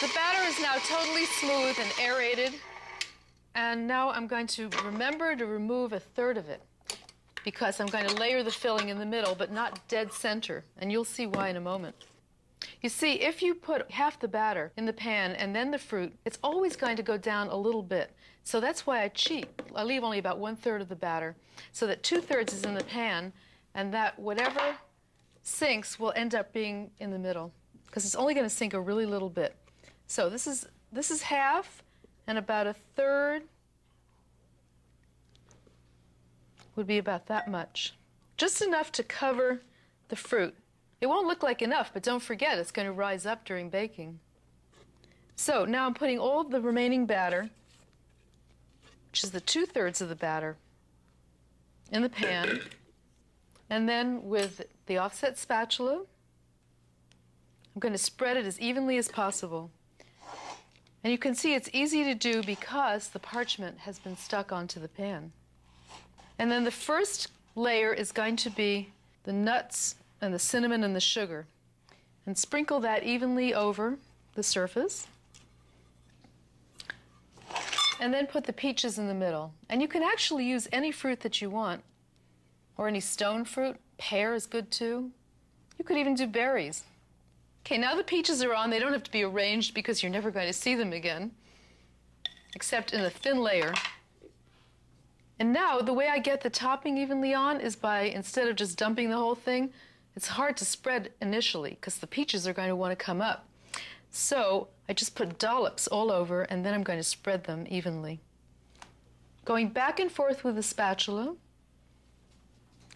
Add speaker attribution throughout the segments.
Speaker 1: The batter is now totally smooth and aerated. And now I'm going to remember to remove a third of it because I'm going to layer the filling in the middle, but not dead center. And you'll see why in a moment. You see, if you put half the batter in the pan and then the fruit, it's always going to go down a little bit. So that's why I cheat. I leave only about 1/3 of the batter so that 2/3 is in the pan and that whatever sinks will end up being in the middle because it's only going to sink a really little bit. So this is half, and about 1/3 would be about that much. Just enough to cover the fruit. It won't look like enough, but don't forget it's going to rise up during baking. So now I'm putting all of the remaining batter, which is the 2/3 of the batter, in the pan. And then with the offset spatula, I'm going to spread it as evenly as possible. And you can see it's easy to do because the parchment has been stuck onto the pan. And then the first layer is going to be the nuts and the cinnamon and the sugar. And sprinkle that evenly over the surface. And then put the peaches in the middle. And you can actually use any fruit that you want, or any stone fruit. Pear is good too. You could even do berries. Okay, now the peaches are on. They don't have to be arranged because you're never going to see them again, except in a thin layer. And now the way I get the topping evenly on is by, instead of just dumping the whole thing, it's hard to spread initially because the peaches are going to want to come up. So I just put dollops all over and then I'm going to spread them evenly. Going back and forth with the spatula,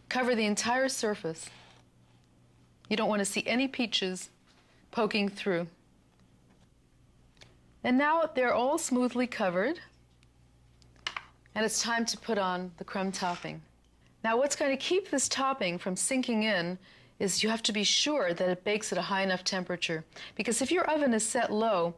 Speaker 1: cover the entire surface. You don't want to see any peaches poking through. And now they're all smoothly covered, and it's time to put on the crumb topping. Now what's going to keep this topping from sinking in is you have to be sure that it bakes at a high enough temperature, because if your oven is set low,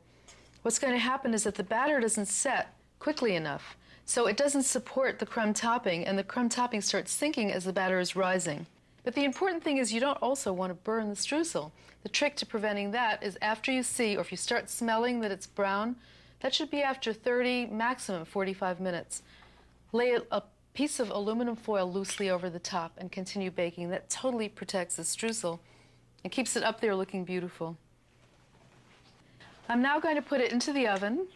Speaker 1: what's going to happen is that the batter doesn't set quickly enough, so it doesn't support the crumb topping, and the crumb topping starts sinking as the batter is rising. But the important thing is you don't also want to burn the streusel. The trick to preventing that is after you see, or if you start smelling that it's brown, that should be after 30, maximum 45 minutes. Lay a piece of aluminum foil loosely over the top and continue baking. That totally protects the streusel and keeps it up there looking beautiful. I'm now going to put it into the oven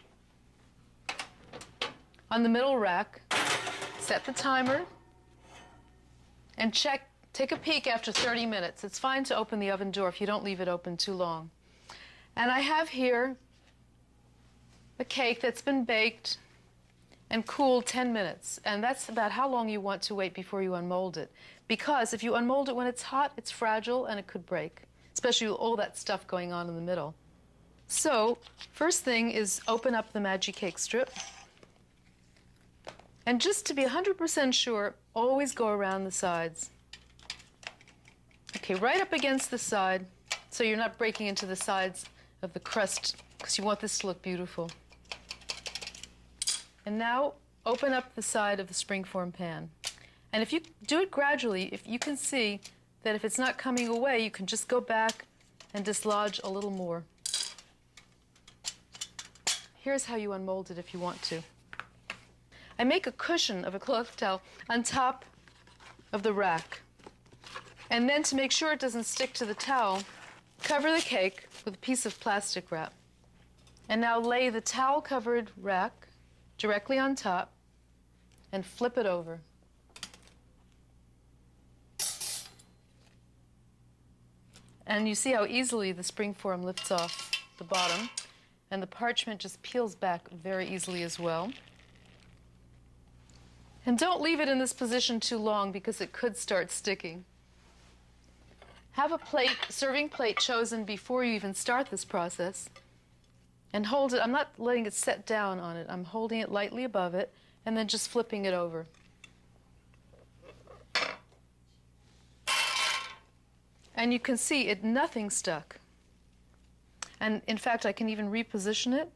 Speaker 1: on the middle rack, set the timer, and take a peek after 30 minutes. It's fine to open the oven door if you don't leave it open too long. And I have here a cake that's been baked and cooled 10 minutes. And that's about how long you want to wait before you unmold it. Because if you unmold it when it's hot, it's fragile and it could break, especially with all that stuff going on in the middle. So, first thing is open up the Magic Cake strip. And just to be 100% sure, always go around the sides. Okay, right up against the side, so you're not breaking into the sides of the crust, because you want this to look beautiful. And now open up the side of the springform pan. And if you do it gradually, if you can see that if it's not coming away, you can just go back and dislodge a little more. Here's how you unmold it if you want to. I make a cushion of a cloth towel on top of the rack. And then to make sure it doesn't stick to the towel, cover the cake with a piece of plastic wrap. And now lay the towel-covered rack directly on top and flip it over. And you see how easily the springform lifts off the bottom, and the parchment just peels back very easily as well. And don't leave it in this position too long because it could start sticking. Have a plate, serving plate chosen before you even start this process, and hold it. I'm not letting it set down on it. I'm holding it lightly above it and then just flipping it over. And you can see nothing stuck. And in fact, I can even reposition it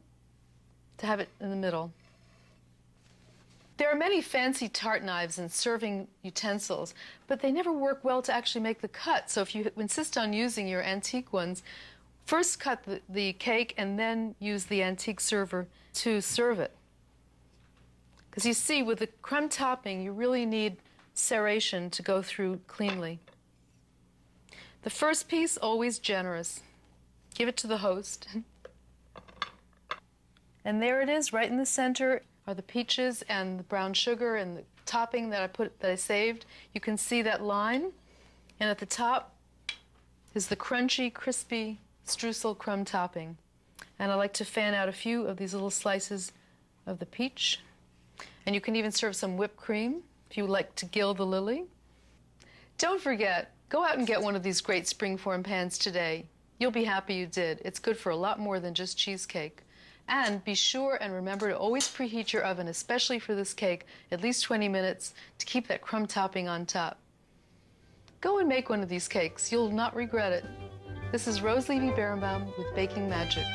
Speaker 1: to have it in the middle. There are many fancy tart knives and serving utensils, but they never work well to actually make the cut. So if you insist on using your antique ones, First cut the cake and then use the antique server to serve it. Because you see, with the crumb topping, you really need serration to go through cleanly. The first piece, always generous. Give it to the host. And there it is, right in the center are the peaches and the brown sugar and the topping that I saved. You can see that line. And at the top is the crunchy, crispy streusel crumb topping. And I like to fan out a few of these little slices of the peach. And you can even serve some whipped cream if you like to gild the lily. Don't forget, go out and get one of these great springform pans today. You'll be happy you did. It's good for a lot more than just cheesecake. And be sure and remember to always preheat your oven, especially for this cake, at least 20 minutes to keep that crumb topping on top. Go and make one of these cakes. You'll not regret it. This is Rose Levy Beranbaum with Baking Magic.